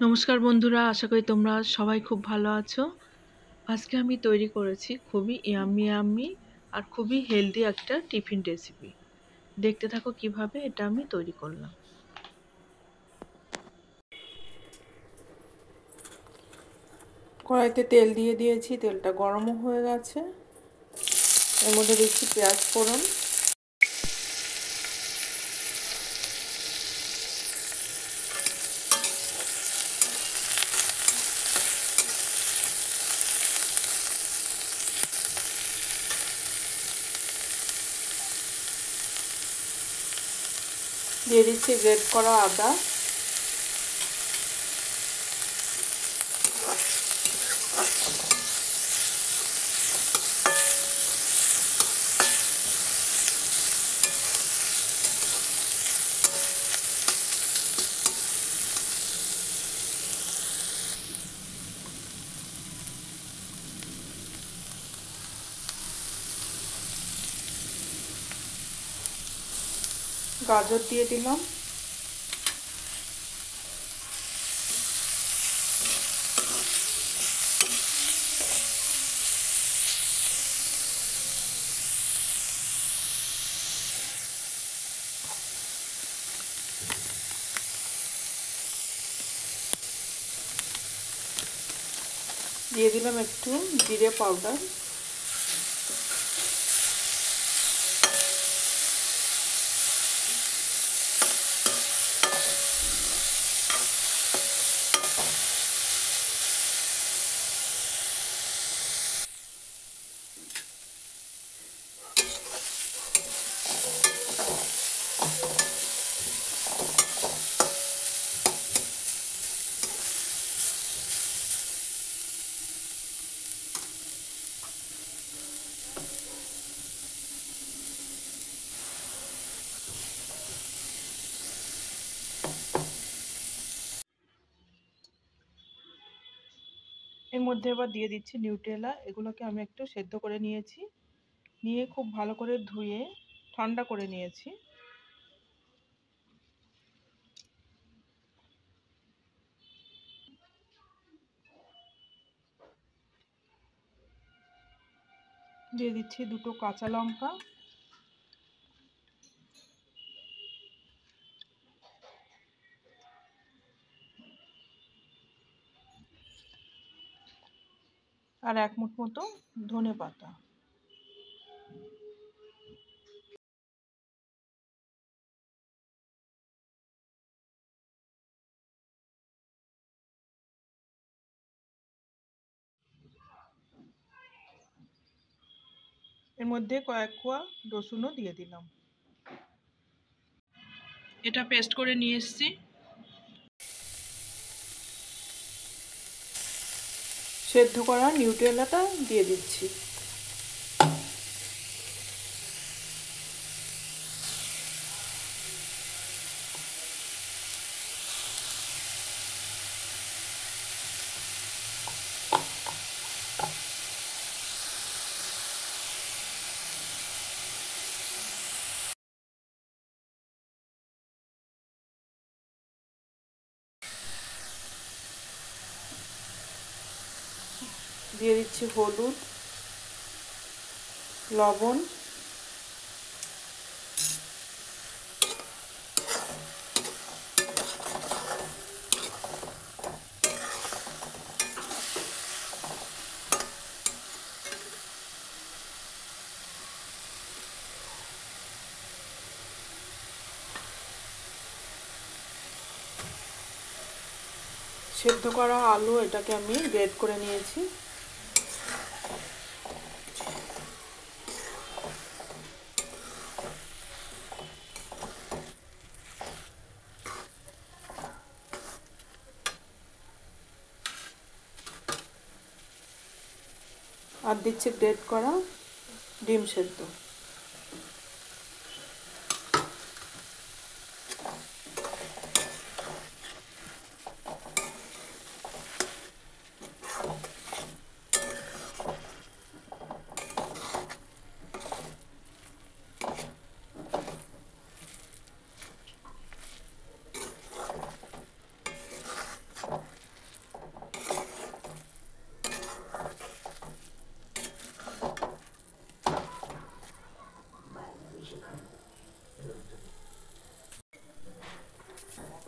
নমস্কার বন্ধুরা, আশা করি তোমরা সবাই খুব ভালো আছো। আজকে আমি তৈরি করেছি খুবই ইয়াম্মি ইয়াম্মি আর খুবই হেলদি একটা টিফিন রেসিপি। দেখতে থাকো কিভাবে এটা আমি তৈরি করলাম। কড়াইতে তেল দিয়ে দিয়েছি, তেলটা গরমও হয়ে গেছে। এর মধ্যে দিচ্ছি পেঁয়াজ ফোড়ন, দিয়ে দিচ্ছি গ্রেট করা আদা, গাজর দিয়ে দিলাম, দিয়ে দিলাম একটু জিরে পাউডার, এর মধ্যে এবার দিয়ে দিচ্ছি নিউট্রেলা। এগুলোকে আমি একটু সেদ্ধ করে নিয়েছি, নিয়ে খুব ভালো করে ধুয়ে ঠান্ডা করে নিয়েছি। দিয়ে দিচ্ছি দুটো কাঁচা লঙ্কা, আর এক মুঠ মতো ধনে পাতা। এর মধ্যে কয়েক কোয়া রসুনও দিয়ে দিলাম। এটা পেস্ট করে নিয়ে এসেছি। সেদ্ধ করা নিউট্রেলাটা দিয়ে দিচ্ছি, দিয়ে দিচ্ছি হলুদ, লবণ, সেদ্ধ করা আলু, এটাকে আমি গ্রেট করে নিয়েছি। আর দিচ্ছি গ্রেট করা ডিম সেদ্ধ।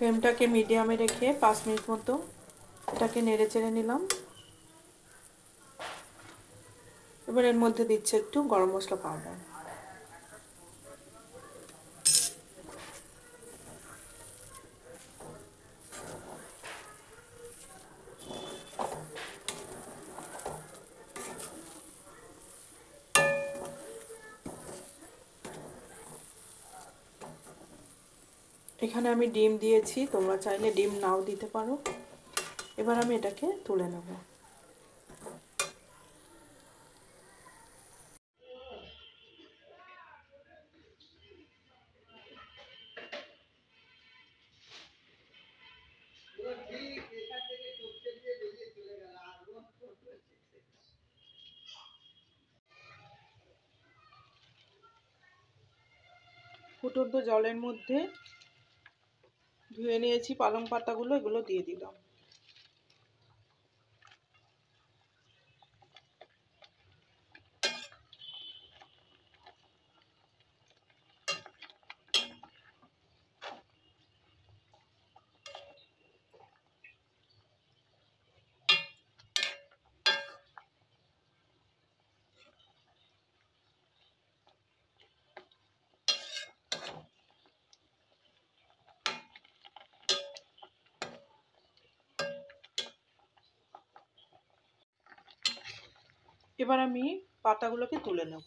ফ্লেমটাকে মিডিয়ামে রেখে 5 মিনিট মতো এটাকে নেড়ে চেড়ে নিলাম। এবার এর মধ্যে দিচ্ছে একটু গরম মশলা পাউডার। এখানে আমি ডিম দিয়েছি, তোমরা চাইলে ডিম নাও দিতে পারো। এবার আমি এটাকে তুলে নেব। ফুটন্ত জলের মধ্যে ধুয়ে নিয়েছি পালং পাতাগুলো, এগুলো দিয়ে দিলাম। এবার আমি পাতাগুলোকে তুলে নেব।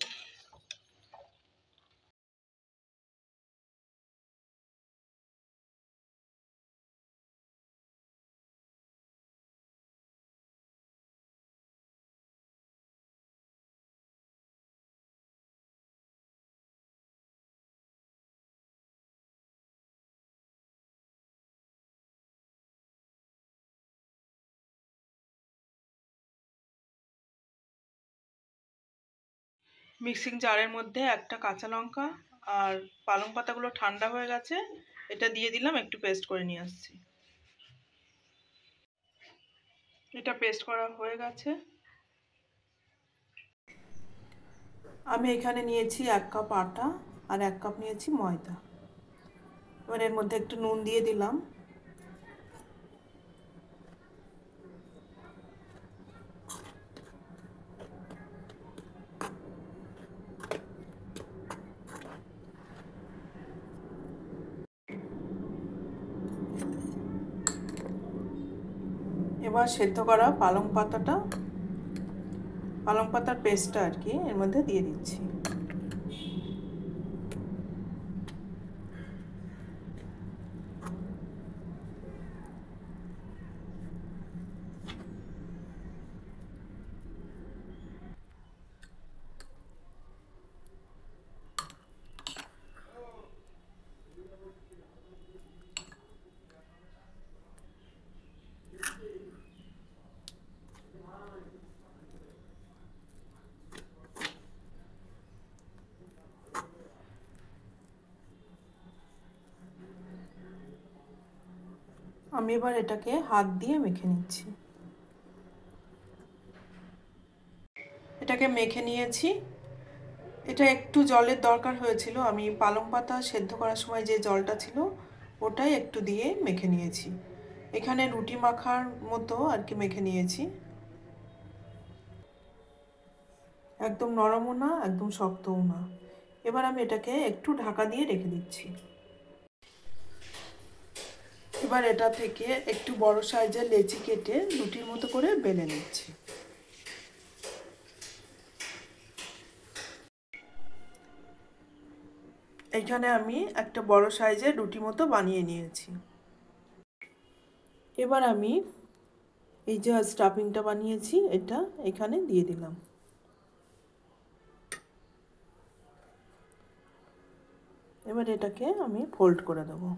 মিক্সিং জারের মধ্যে একটা কাঁচা লঙ্কা আর পালং পাতাগুলো ঠান্ডা হয়ে গেছে, এটা দিয়ে দিলাম, একটু পেস্ট করে নিয়ে আসছি। এটা পেস্ট করা হয়ে গেছে। আমি এখানে নিয়েছি 1 কাপ আটা আর 1 কাপ নিয়েছি ময়দা। এবার এর মধ্যে একটু নুন দিয়ে দিলাম। এবার সেদ্ধ করা পালং পাতার পেস্টটা আর কি এর মধ্যে দিয়ে দিচ্ছি। আমি এবার এটাকে হাত দিয়ে মেখে নিচ্ছি। এটাকে মেখে নিয়েছি। এটা একটু জলের দরকার হয়েছিল, আমি পালং পাতা সেদ্ধ করার সময় যে জলটা ছিল ওটাই একটু দিয়ে মেখে নিয়েছি। এখানে রুটি মাখার মতো আর কি মেখে নিয়েছি। একদম নরমও না, একদম শক্তও না। এবার আমি এটাকে একটু ঢাকা দিয়ে রেখে দিচ্ছি। এবার এটা থেকে একটু বড় সাইজের লেচি কেটে রুটির মতো করে বেলে নিচ্ছি। এখানে আমি একটা বড় সাইজের রুটি মতো বানিয়ে নিয়েছি। এবার আমি এই যে স্টাফিংটা বানিয়েছি এটা এখানে দিয়ে দিলাম। এবার এটাকে আমি ফোল্ড করে দেবো।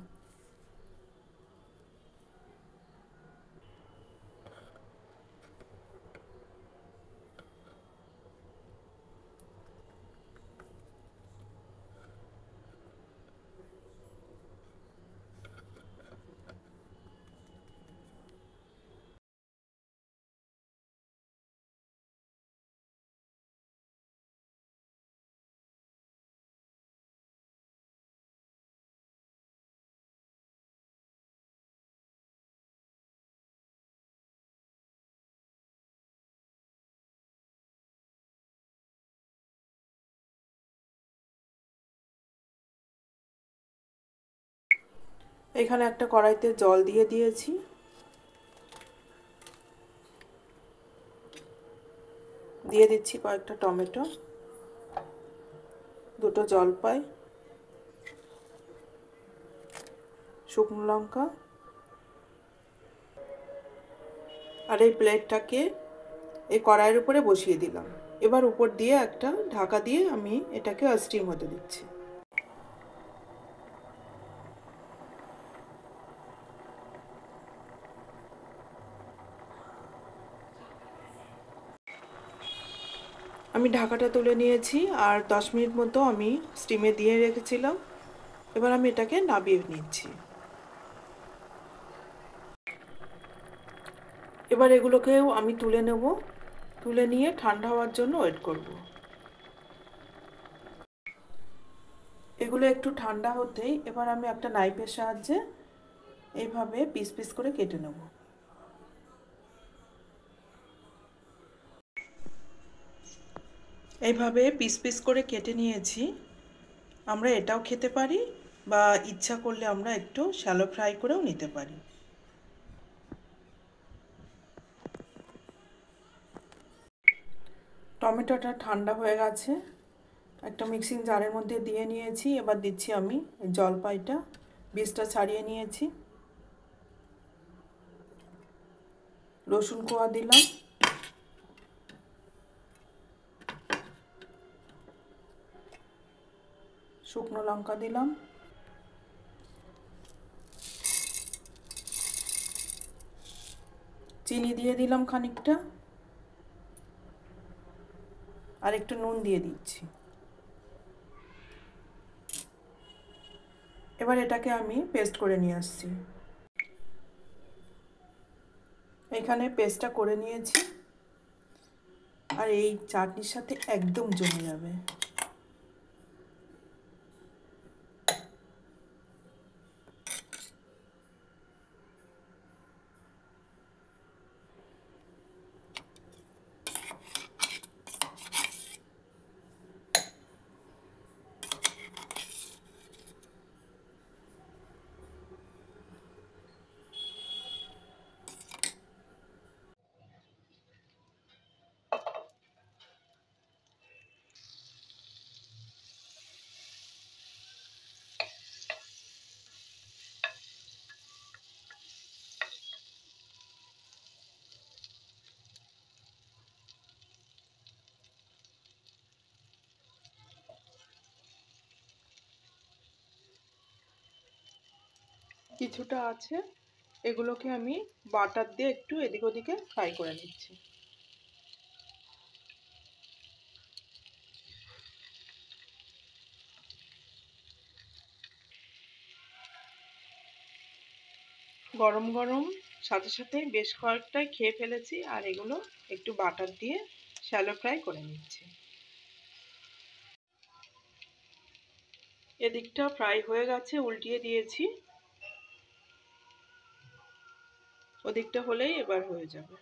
এখানে একটা কড়াইতে জল দিয়ে দিয়েছি। দিয়ে দিচ্ছি কয়েকটা টমেটো, দুটো জলপাই, শুকনো লঙ্কা, আর এই প্লেটটাকে এই কড়াইয়ের উপরে বসিয়ে দিলাম। এবার উপর দিয়ে একটা ঢাকা দিয়ে আমি এটাকে স্টিম হতে দিচ্ছি। আমি ঢাকাটা তুলে নিয়েছি আর 10 মিনিট মতো আমি স্টিমে দিয়ে রেখেছিলাম। এবার আমি এটাকে নামিয়ে নিচ্ছি। এবার এগুলোকেও আমি তুলে নেব, তুলে নিয়ে ঠান্ডা হওয়ার জন্য ওয়েট করব। এগুলো একটু ঠান্ডা হতেই এবার আমি একটা নাইফের সাহায্যে এইভাবে পিস পিস করে কেটে নেব। এইভাবে পিস পিস করে কেটে নিয়েছি। আমরা এটাও খেতে পারি বা ইচ্ছা করলে আমরা একটু শ্যালো ফ্রাই করেও নিতে পারি। টমেটোটা ঠান্ডা হয়ে গেছে, একটা মিক্সিং জারের মধ্যে দিয়ে নিয়েছি। এবার দিচ্ছি আমি জলপাইটা, বীজটা ছাড়িয়ে নিয়েছি। রসুন কোয়া দিলাম, শুকনো লঙ্কা দিলাম, চিনি দিয়ে দিলাম খানিকটা, আর একটু নুন দিয়ে দিচ্ছি। এবার এটাকে আমি পেস্ট করে নিয়ে আসছি। এখানে পেস্টটা করে নিয়েছি আর এই চাটনির সাথে একদম জমে যাবে। কিছুটা আছে, এগুলোকে আমি বাটার দিয়ে একটু এদিক ওদিকে ফ্রাই করে নিচ্ছি। গরম গরম সাথে সাথে বেশ কয়েকটাই খেয়ে ফেলেছি আর এগুলো একটু বাটার দিয়ে শ্যালো ফ্রাই করে নিচ্ছি। এদিকটা ফ্রাই হয়ে গেছে, উল্টিয়ে দিয়েছি। ওদিকটা হলেই এবার হয়ে যাবে।